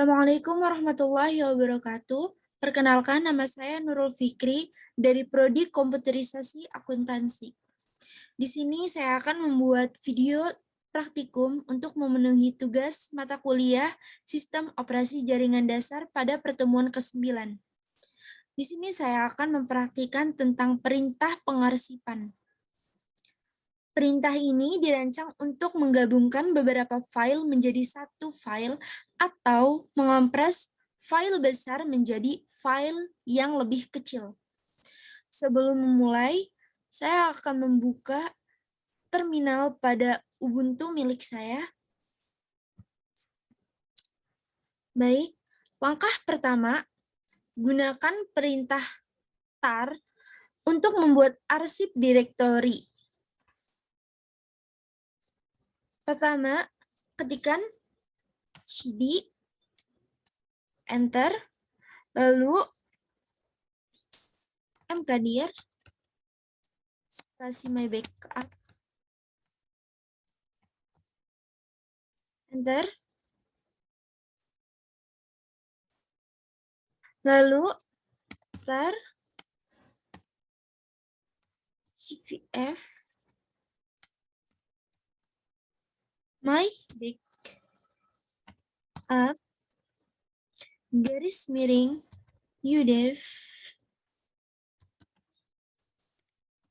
Assalamualaikum warahmatullahi wabarakatuh. Perkenalkan, nama saya Nurul Fikri dari Prodi Komputerisasi Akuntansi. Di sini saya akan membuat video praktikum untuk memenuhi tugas mata kuliah Sistem Operasi Jaringan Dasar pada pertemuan ke-9. Di sini saya akan mempraktikkan tentang perintah pengarsipan. Perintah ini dirancang untuk menggabungkan beberapa file menjadi satu file atau mengompres file besar menjadi file yang lebih kecil. Sebelum memulai, saya akan membuka terminal pada Ubuntu milik saya. Baik, langkah pertama, gunakan perintah tar untuk membuat arsip direktori. Pertama, ketikkan cd, enter, lalu mkdir, spasi my backup, enter, lalu tar cvf my backup garis miring udev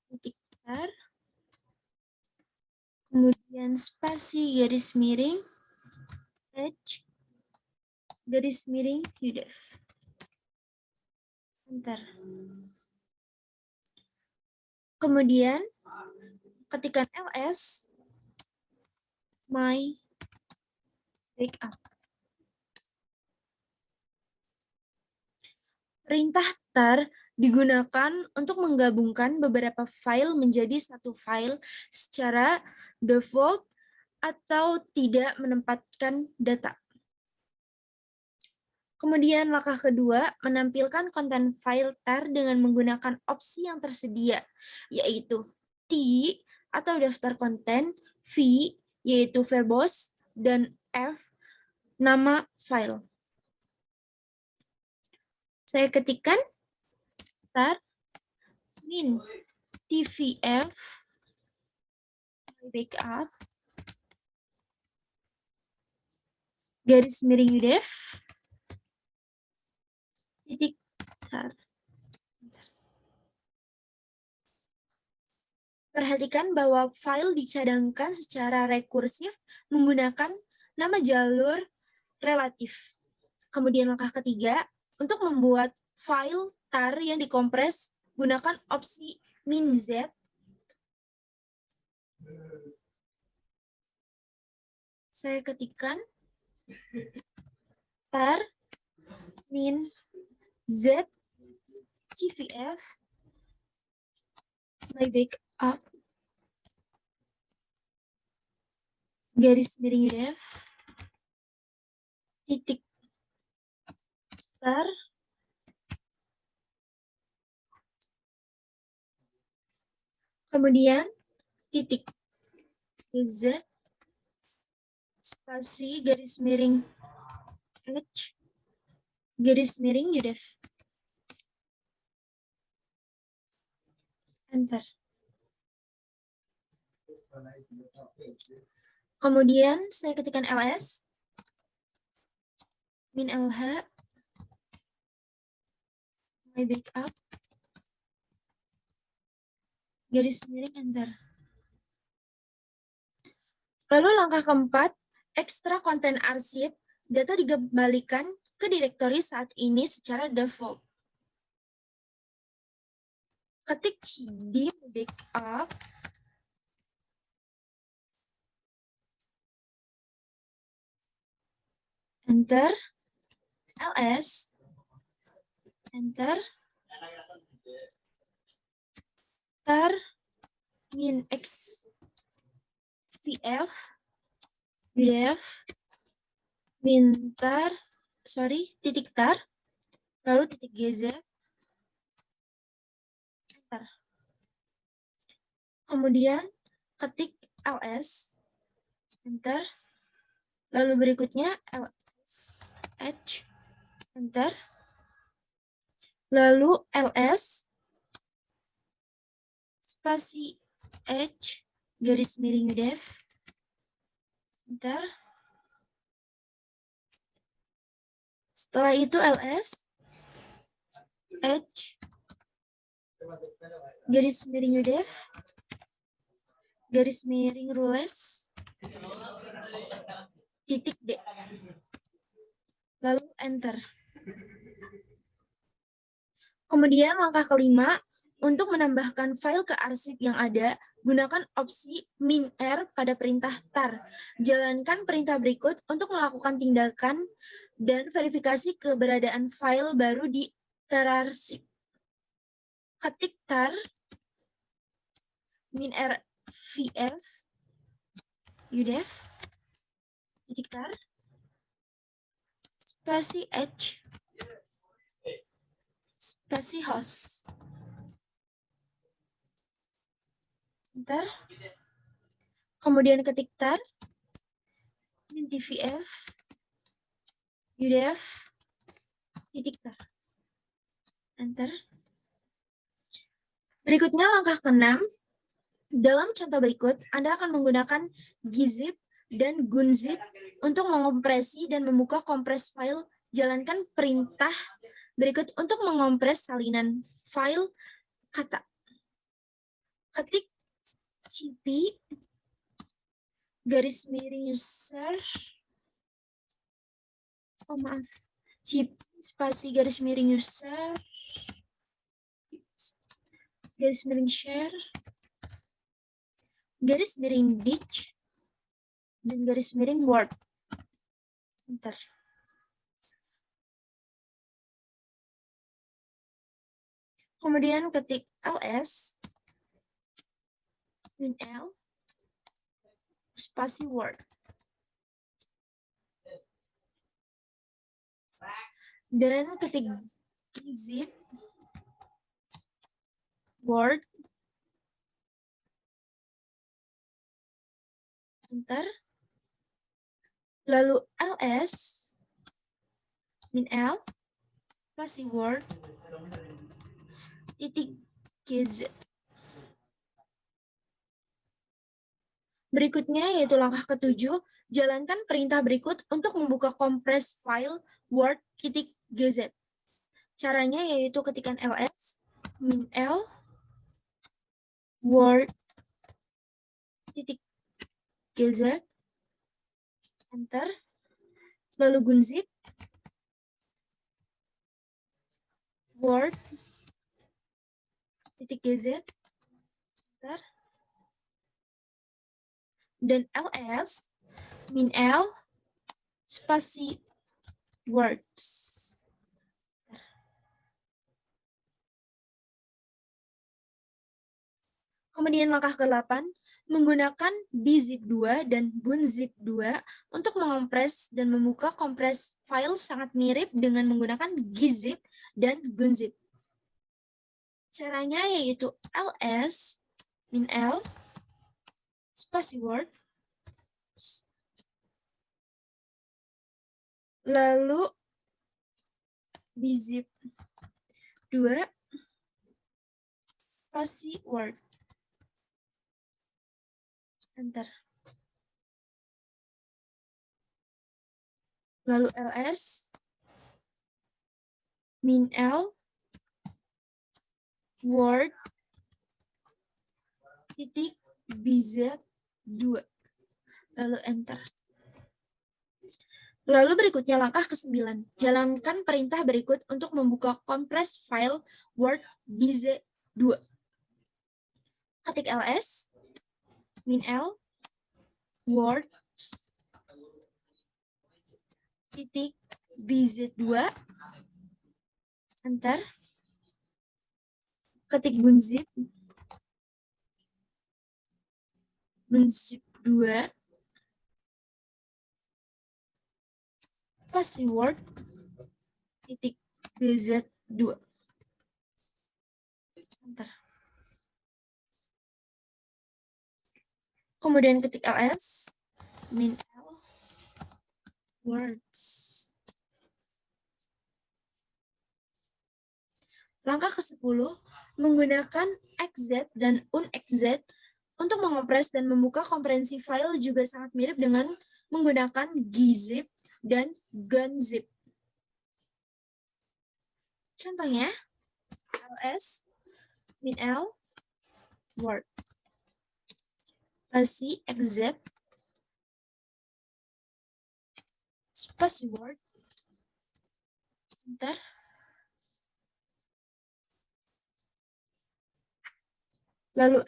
titik tar, kemudian spasi garis miring h garis miring udev, enter. Kemudian ketikkan ls my backup. Perintah tar digunakan untuk menggabungkan beberapa file menjadi satu file secara default atau tidak menempatkan data. Kemudian langkah kedua, menampilkan konten file tar dengan menggunakan opsi yang tersedia, yaitu T atau daftar konten, V yaitu verbose, dan F nama file. Saya ketikkan tar min tvf backup garis miring udev titik tar. Perhatikan bahwa file dicadangkan secara rekursif menggunakan nama jalur relatif. Kemudian langkah ketiga, untuk membuat file tar yang dikompres, gunakan opsi min z. Saya ketikkan tar min z cvf my backup garis miring udev titik tar, kemudian titik z spasi garis miring h garis miring udev, enter. Kemudian saya ketikkan ls min lh my backup garis miring, enter. Lalu langkah keempat, ekstra konten arsip, data dikembalikan ke direktori saat ini secara default. Ketik cd backup, enter, ls, enter, tar min x vf udev min tar titik tar lalu titik gz, enter. Kemudian ketik ls, enter, lalu berikutnya ls, H, enter. Lalu ls spasi H garis miring udef, enter. Setelah itu ls H garis miring udef garis miring rules titik D, lalu enter. Kemudian langkah kelima, untuk menambahkan file ke arsip yang ada, gunakan opsi -r pada perintah tar. Jalankan perintah berikut untuk melakukan tindakan dan verifikasi keberadaan file baru di terarsip. Ketik tar -r vf udef titik tar spasi h spasi host. Enter. Kemudian ketik tar tvf udef titik tar. Enter. Berikutnya langkah ke-6. Dalam contoh berikut, Anda akan menggunakan gzip dan gunzip untuk mengompresi dan membuka kompres file. Jalankan perintah berikut untuk mengompres salinan file kata. Ketik cp garis miring user, cp spasi garis miring user garis miring share garis miring ditch dan garis miring word. Enter. Kemudian ketik ls min l spasi word. Dan ketik gzip word. Enter. Lalu ls min l spasi word titik gz. Berikutnya yaitu langkah ke-7, jalankan perintah berikut untuk membuka kompres file word titik gz. Caranya yaitu ketikkan ls min l word titik gz, enter. Lalu gunzip word titik gz, enter. Dan ls min l spasi words. Kemudian langkah ke-8, menggunakan bzip2 dan bunzip2 untuk mengompres dan membuka kompres file sangat mirip dengan menggunakan gzip dan gunzip. Caranya yaitu ls min l spasi word, lalu bzip2 spasi word, enter. Lalu ls min l word titik bz2, lalu enter. Lalu berikutnya langkah ke-9, jalankan perintah berikut untuk membuka kompres file word bz2. Ketik ls min l word titik bz2, enter. Ketik bunzip 2 spasi word titik bz2, enter. Kemudian ketik ls min l words Langkah ke-10, menggunakan XZ dan unxz untuk mengopres dan membuka komprehensi file juga sangat mirip dengan menggunakan gzip dan gunzip. Contohnya, ls -l word spasi xz spasi word enter. Lalu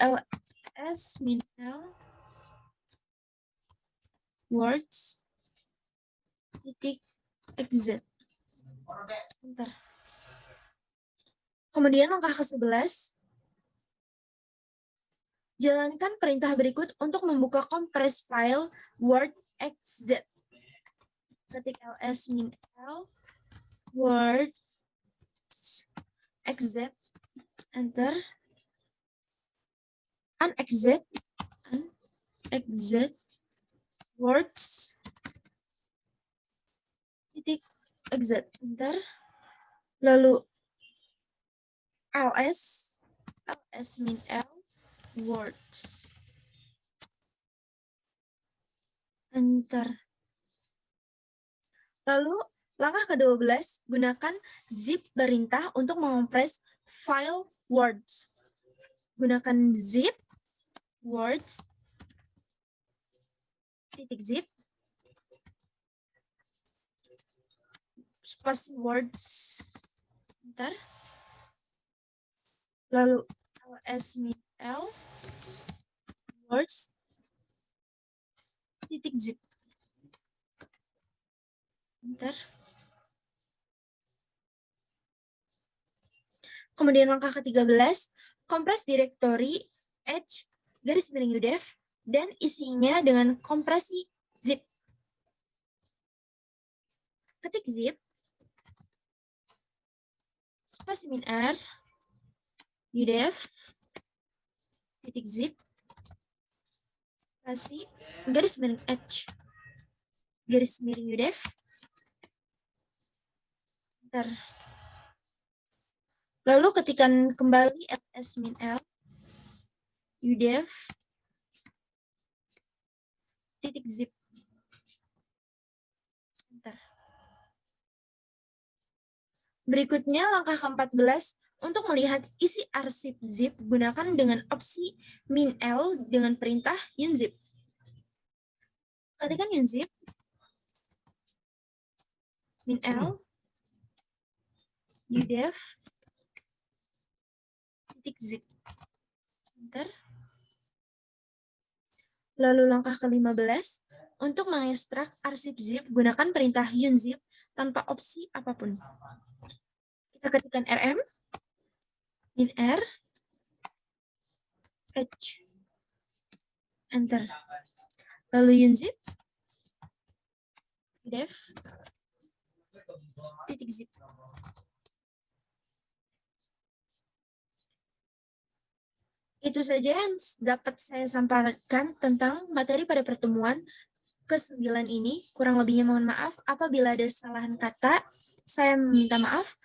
ls -l words titik exit. Bentar. Kemudian langkah ke-11, jalankan perintah berikut untuk membuka kompres file word xz. Ketik ls -l word xz enter. Unxz words titik exit enter. Lalu ls -l words enter. Lalu langkah ke-12, gunakan zip perintah untuk mengompres file words. Gunakan zip words titik zip spasi words enter. Lalu ls -l words titik zip enter. Kemudian langkah ke-13, kompres direktori h_udef dan isinya dengan kompresi zip. Ketik zip spasi -r udef titik zip spasi _h_udef enter. Lalu ketikkan kembali ls -l udef titik zip enter. Berikutnya langkah ke-14, untuk melihat isi arsip zip gunakan dengan opsi -l dengan perintah unzip. Ketikkan unzip -l udef titik zip enter. Lalu langkah ke-15, untuk mengekstrak arsip zip gunakan perintah unzip tanpa opsi apapun. Kita ketikkan rm -r h enter. Lalu unzip udef titik zip. Itu saja yang dapat saya sampaikan tentang materi pada pertemuan ke-9 ini. Kurang lebihnya mohon maaf apabila ada kesalahan kata. Saya minta maaf.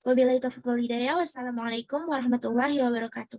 Wabillahi taufiq wal hidayah. Wassalamualaikum warahmatullahi wabarakatuh.